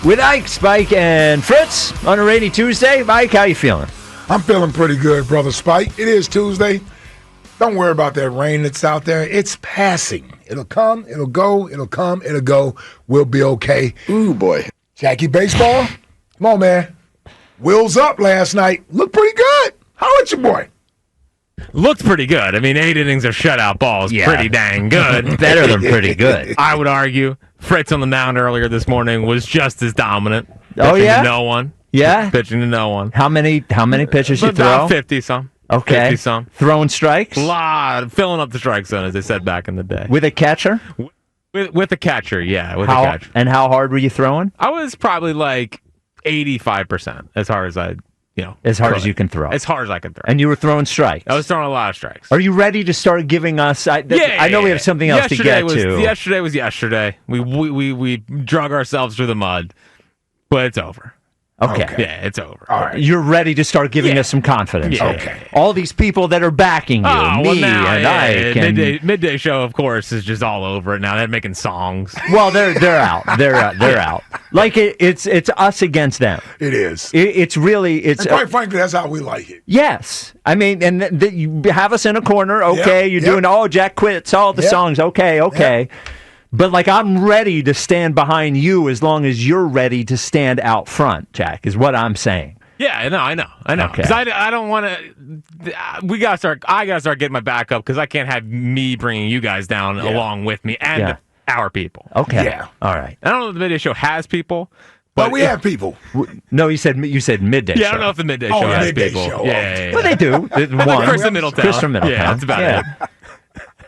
with Ike, Spike, and Fritz on a rainy Tuesday. Mike, how you feeling? I'm feeling pretty good, Brother Spike. It is Tuesday. Don't worry about that rain that's out there. It's passing. It'll come, it'll go, it'll come, it'll go. We'll be okay. Ooh, boy. Jackie Baseball, come on, man. Wheels up last night. Looked pretty good. How about your boy? Looked pretty good. I mean, 8 innings of shutout balls. Yeah. Pretty dang good. Better than pretty good. I would argue Fritz on the mound earlier this morning was just as dominant. Oh, Pitching yeah? to no one. Yeah? Pitching to no one. How many pitches you About throw? 50-some. Okay. 50-some. Throwing strikes? Filling up the strike zone, as they said back in the day. With a catcher? With a catcher, yeah. With a catcher. And how hard were you throwing? I was probably like 85%, as hard as As hard as you can throw. As hard as I can throw. And you were throwing strikes. I was throwing a lot of strikes. Are you ready to start giving us? I know we have something else to get to. Yesterday was yesterday. We drug ourselves through the mud, but it's over. Okay. Yeah, it's over. All right. You're ready to start giving us some confidence. Yeah. Okay. All these people that are backing you, me and Ike. And, Midday show, of course, is just all over it now. They're making songs. well, they're out. They're out. Like it's us against them. It is. It's really And quite frankly, that's how we like it. Yes. I mean, and you have us in a corner. Okay, Yep, you're yep. doing Jack quits all the Yep. songs. Okay. Yep. But like I'm ready to stand behind you as long as you're ready to stand out front, Jack, is what I'm saying. Yeah, I know. Okay. Because I don't want to. I gotta start getting my back up because I can't have me bringing you guys down along with me and our people. Okay. Yeah. All right. I don't know if the midday show has people, But we have people. No, you said midday. Yeah, show. I don't know if the midday Oh, show the has midday people. show. Yeah. Well, they do. One. Chris from Middletown. Chris from Middletown. Yeah, that's about it.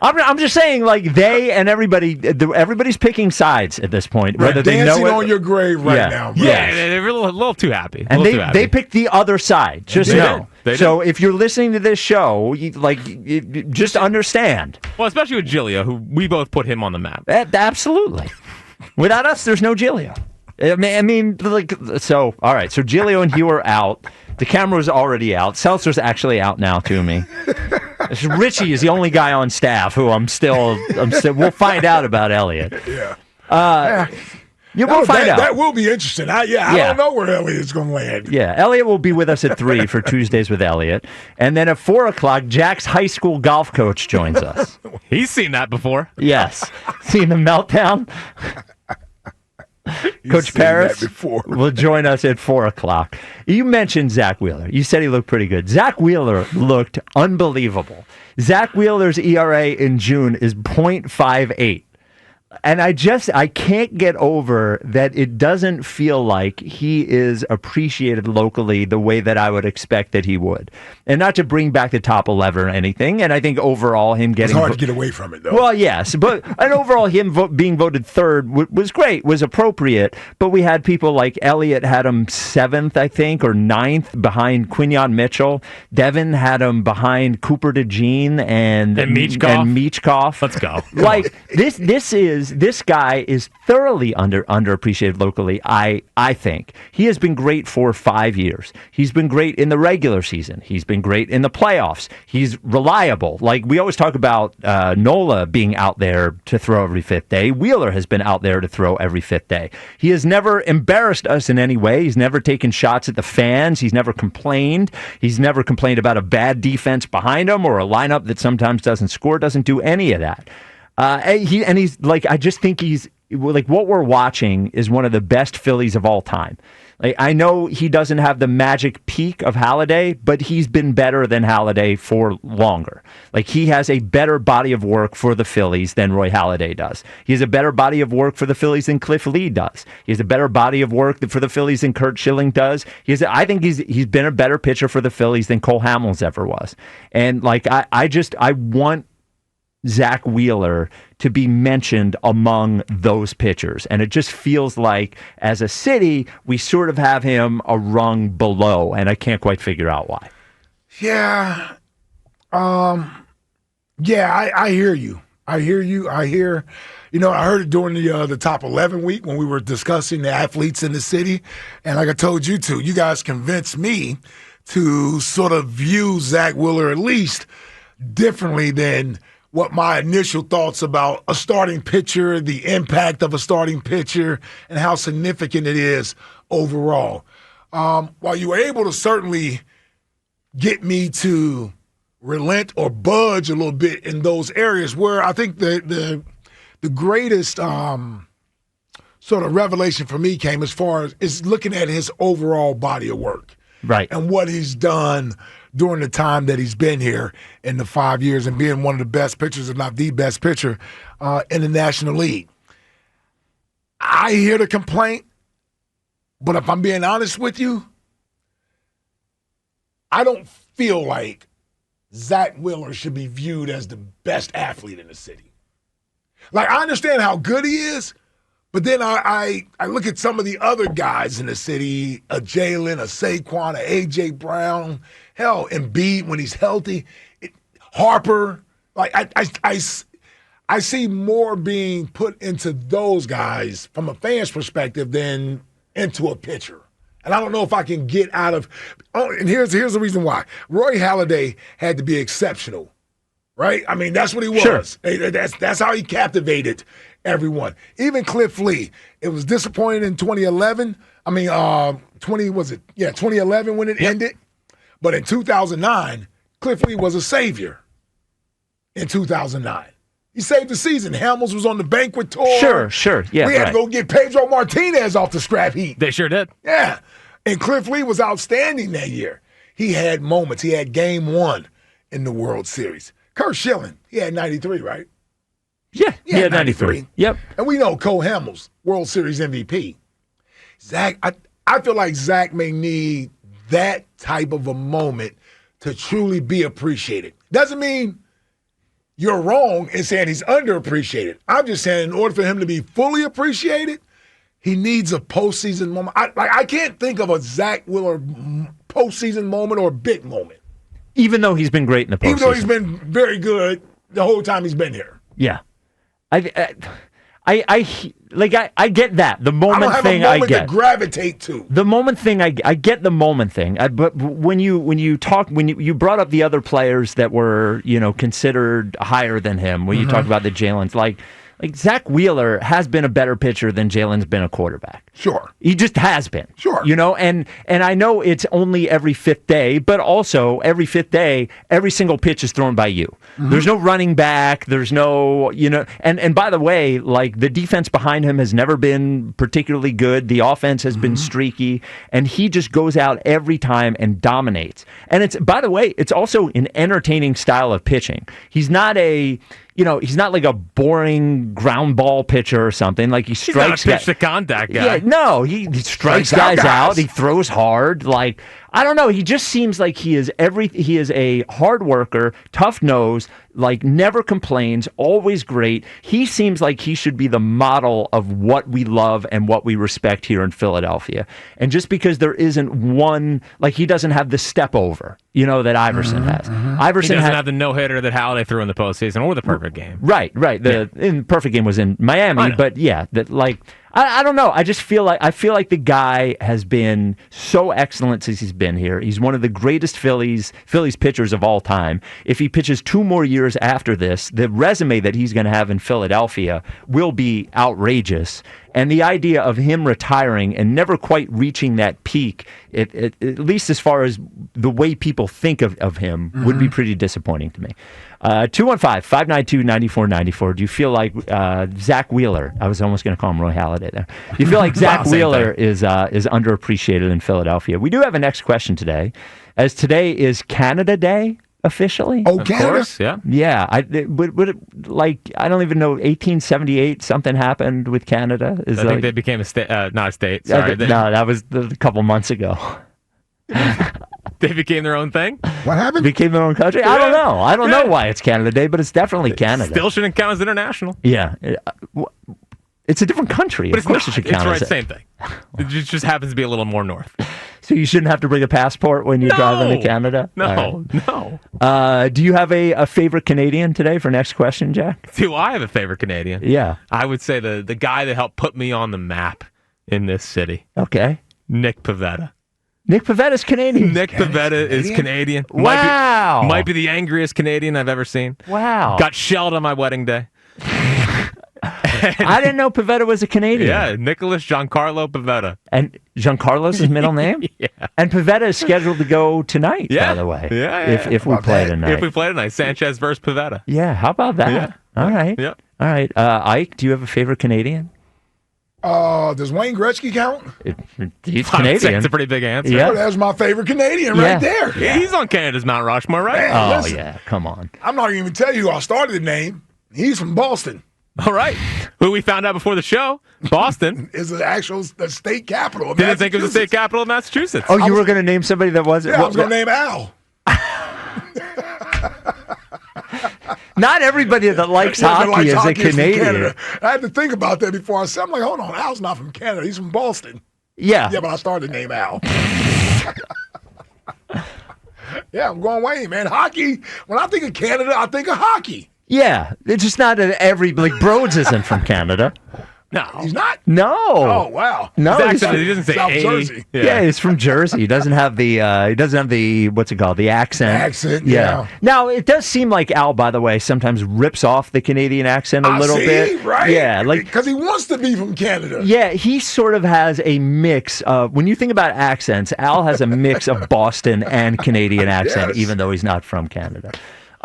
I'm just saying, like they and everybody's picking sides at this point, whether they know Dancing it. on your grave right now, bro. Yeah, they're a little too happy. And they picked the other side. Just They know. did. So if you're listening to this show, just understand. Well, especially with Gilio, who we both put him on the map. Absolutely. Without us, there's no Gilio. I mean, so all right. So Gilio and Hugh are out. The camera's already out. Seltzer's actually out now to me. Richie is the only guy on staff who I'm still. We'll find out about Elliot. Yeah. We'll find out. That will be interesting. I don't know where Elliot's going to land. Yeah, Elliot will be with us at 3 for Tuesdays with Elliot. And then at 4 o'clock, Jack's high school golf coach joins us. He's seen that before. Yes. Seen the meltdown? Coach seen Paris that before. will join us at 4 o'clock. You mentioned Zack Wheeler. You said he looked pretty good. Zack Wheeler looked unbelievable. Zack Wheeler's ERA in June is .58. And I can't get over that it doesn't feel like he is appreciated locally the way that I would expect that he would. And not to bring back the top 11 or anything. And I think overall him getting... It's hard to get away from it, though. Well, yes. And overall him being voted third was great, was appropriate. But we had people like Elliott had him 7th, I think, or 9th behind Quinyon Mitchell. Devin had him behind Cooper DeJean and Michkov. Let's go. Like, this guy is thoroughly underappreciated locally, I think. He has been great for 5 years. He's been great in the regular season. He's been great in the playoffs. He's reliable. Like, we always talk about Nola being out there to throw every 5th day. Wheeler has been out there to throw every 5th day. He has never embarrassed us in any way. He's never taken shots at the fans. He's never complained. He's never complained about a bad defense behind him or a lineup that sometimes doesn't score, doesn't do any of that. He's like, I just think he's like, what we're watching is one of the best Phillies of all time. Like, I know he doesn't have the magic peak of Halladay, but he's been better than Halladay for longer. Like, he has a better body of work for the Phillies than Roy Halladay does. He has a better body of work for the Phillies than Cliff Lee does. He has a better body of work for the Phillies than Kurt Schilling does. I think he's been a better pitcher for the Phillies than Cole Hamels ever was. And like, I want Zack Wheeler to be mentioned among those pitchers. And it just feels like, as a city, we sort of have him a rung below, and I can't quite figure out why. Yeah. I hear you. I heard it during the top 11 week when we were discussing the athletes in the city. And like I told you two, you guys convinced me to sort of view Zack Wheeler at least differently than what my initial thoughts about a starting pitcher, the impact of a starting pitcher, and how significant it is overall. While you were able to certainly get me to relent or budge a little bit in those areas where I think the greatest sort of revelation for me came as far as is looking at his overall body of work. Right. And what he's done during the time that he's been here in the 5 years and being one of the best pitchers, if not the best pitcher, in the National League. I hear the complaint, but if I'm being honest with you, I don't feel like Zack Wheeler should be viewed as the best athlete in the city. Like, I understand how good he is, but then I look at some of the other guys in the city, a Jalen, a Saquon, a A.J. Brown, hell, Embiid when he's healthy, Harper. Like, I see more being put into those guys from a fan's perspective than into a pitcher. And I don't know if I can get out of and here's the reason why. Roy Halladay had to be exceptional, right? I mean, that's what he was. Sure. That's how he captivated everyone. Even Cliff Lee. It was disappointing in 2011. I mean, 2011 when it ended. But in 2009, Cliff Lee was a savior in 2009. He saved the season. Hamels was on the banquet tour. Sure. Yeah, we had to go get Pedro Martinez off the scrap heap. They sure did. Yeah. And Cliff Lee was outstanding that year. He had moments. He had game one in the World Series. Kurt Schilling, he had 93, right? Yeah, he had 93. Yep. And we know Cole Hamels, World Series MVP. Zach, I feel like Zach may need that type of a moment to truly be appreciated. Doesn't mean you're wrong in saying he's underappreciated. I'm just saying in order for him to be fully appreciated, he needs a postseason moment. I can't think of a Zack Wheeler postseason moment or big moment. Even though he's been great in the postseason. Even though he's been very good the whole time he's been here. Yeah. I get that. The moment I don't have thing a moment I get. to gravitate to. The moment thing I get the moment thing. But when you brought up the other players that were, considered higher than him, when you talk about the Jalen's, like Zack Wheeler has been a better pitcher than Jalen's been a quarterback. Sure. He just has been. Sure. And I know it's only every fifth day, but also every fifth day, every single pitch is thrown by you. Mm-hmm. There's no running back. There's no, and by the way, like the defense behind him has never been particularly good. The offense has been streaky, and he just goes out every time and dominates. And by the way, it's also an entertaining style of pitching. He's not he's not like a boring ground ball pitcher or something. Like he strikes. He's not a pitch to contact guy. Yeah, no, he strikes guys out. He throws hard. Like, I don't know. He just seems like he is a hard worker, tough nose, like never complains, always great. He seems like he should be the model of what we love and what we respect here in Philadelphia. And just because there isn't one, like he doesn't have the step over, that Iverson has. Iverson doesn't have the no-hitter that Halladay threw in the postseason or the perfect game. Right. The perfect game was in Miami, but yeah, that like I don't know. I just feel like the guy has been so excellent since he's been here. He's one of the greatest Phillies pitchers of all time. If he pitches 2 more years after this, the resume that he's going to have in Philadelphia will be outrageous. And the idea of him retiring and never quite reaching that peak, at least as far as the way people think of him, would be pretty disappointing to me. 215-592-9494. Do you feel like Zack Wheeler, I was almost going to call him Roy Halladay there. Do you feel like Zack Wheeler is underappreciated in Philadelphia? We do have a next question today, as today is Canada Day. Officially? Oh, Canada? Course, yeah. Yeah. I don't even know, 1878, something happened with Canada? I think they became a state, not a state. Sorry. No, that was a couple months ago. They became their own thing? What happened? Became their own country? Yeah. I don't know. I don't know why it's Canada Day, but it's definitely Canada. Still shouldn't count as international. Yeah. It's a different country. But of course it should count as same thing. It just happens to be a little more north. So you shouldn't have to bring a passport when you drive into Canada? No. Do you have a favorite Canadian today for next question, Jack? Do I have a favorite Canadian? Yeah. I would say the guy that helped put me on the map in this city. Okay. Nick Pivetta. Nick Pavetta's Canadian. Nick Pavetta is Canadian. Wow. Might be the angriest Canadian I've ever seen. Wow. Got shelled on my wedding day. I didn't know Pavetta was a Canadian. Yeah, Nicholas Giancarlo Pavetta. And Giancarlo's his middle name? Yeah. And Pavetta is scheduled to go tonight, Yeah. by the way. Yeah. If we play tonight. If we play tonight, Sanchez versus Pavetta. Yeah, how about that? Yeah. All right. Yep. All right. Ike, do you have a favorite Canadian? Does Wayne Gretzky count? He's I would say Canadian. it's a pretty big answer. Yeah. Oh, that's my favorite Canadian Yeah. right there. Yeah, he's on Canada's Mount Rushmore, right? Man. Oh, Listen. yeah. Come on. I'm not even tell you who I started the name. He's from Boston. All right. Who we found out before the show, Boston. Is the state capital of Didn't think it was the state Massachusetts. capital of Massachusetts. Oh, you were going to name somebody that wasn't? Yeah, I was going to name Al. Not everybody that likes Yeah, that hockey likes is hockey a is from Canadian. Canada. I had to think about that before I said, I'm like, hold on, Al's not from Canada. He's from Boston. Yeah. Yeah, but I started the name Al. Yeah, I'm going Wayne, man. Hockey, when I think of Canada, I think of hockey. Yeah. It's just not every, like, Broads isn't from Canada. No. He's not? No. Oh, wow. No. Zach he's said from- he doesn't say South A. Jersey. Yeah, he's from Jersey. He doesn't have the what's it called? The accent. Accent, yeah. Now, it does seem like Al, by the way, sometimes rips off the Canadian accent a little see, bit. right? Yeah, like because he wants to be from Canada. yeah, he sort of has a mix of when you think about accents, Al has a mix of Boston and Canadian accent, Yes. even though he's not from Canada.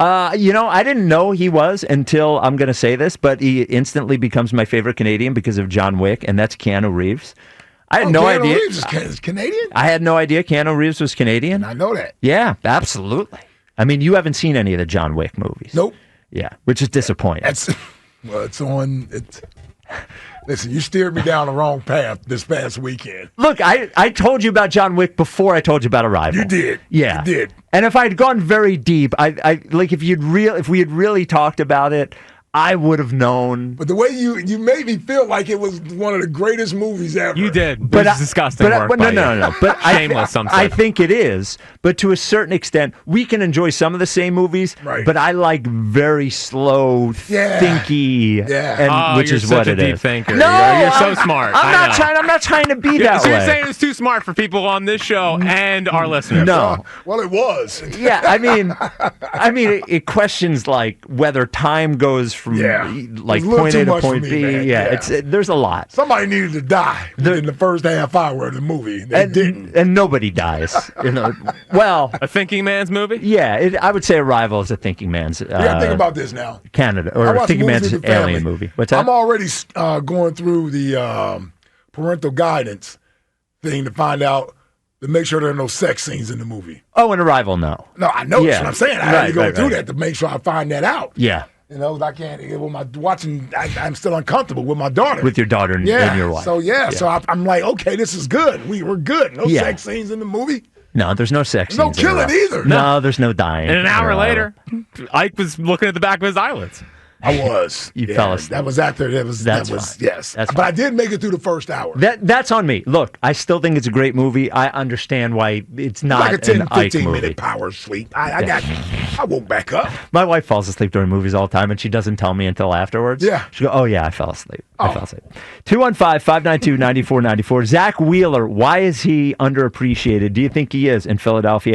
I didn't know he was until I'm going to say this, but he instantly becomes my favorite Canadian because of John Wick, and that's Keanu Reeves. I had no Keanu idea. Reeves is Canadian? I had no idea Keanu Reeves was Canadian. I know that. Yeah, absolutely. I mean, you haven't seen any of the John Wick movies. Nope. Yeah, which is disappointing. Listen, you steered me down the wrong path this past weekend. Look, I told you about John Wick before I told you about Arrival. You did. Yeah. You did. And if I'd gone very deep, I like if we had really talked about it, I would have known. But the way you made me feel like it was one of the greatest movies ever. You did. But It was disgusting work. But by no. you. But Shameless, some I said. think it is. But to a certain extent, we can enjoy some of the same movies. Right. But I like very slow, Yeah. thinky, Yeah. which you're is such what a it deep is. thinker. No, You're so smart. I'm I not know. trying to be Yeah, that so way. you're saying it's too smart for people on this show and our listeners. No. Well, it was. Yeah, I mean, it questions like whether time goes from Yeah. like It was a little point too A to much for point me, B. man. Yeah, Yeah. there's a lot, Somebody needed to die in the first half hour of the movie. They didn't. and nobody dies. Well, A thinking man's movie? yeah, I would say Arrival is a thinking man's You got to think about this now. Canada I or watch thinking movies man's with the family. alien movie. What's that? I'm already going through the parental guidance thing to find out to make sure there are no sex scenes in the movie. Oh, an Arrival, no. No, I know Yeah. that's what I'm saying. I had to go Right, through right. that to make sure I find that out. Yeah, You know, I can't. With my watching, I'm still uncomfortable with my daughter. with your daughter and your wife. So so I'm like, okay, this is good. We're good. No Yeah. sex scenes in the movie. No, there's no sex No scenes. in killing Arrival. either. No, there's no dying. And an in hour Arrival. later, Ike was looking at the back of his eyelids. I was. You fell asleep. That was after. That was. That's that was. fine. Yes. That's but I did make it through the first hour. That's on me. Look, I still think it's a great movie. I understand why it's not like a 10, an Ike 15 movie. minute power sleep. I woke back up. My wife falls asleep during movies all the time, and she doesn't tell me until afterwards. Yeah. She goes, oh, yeah, I fell asleep. I Oh. fell asleep. 215-592-9494. Zack Wheeler, why is he underappreciated? Do you think he is in Philadelphia?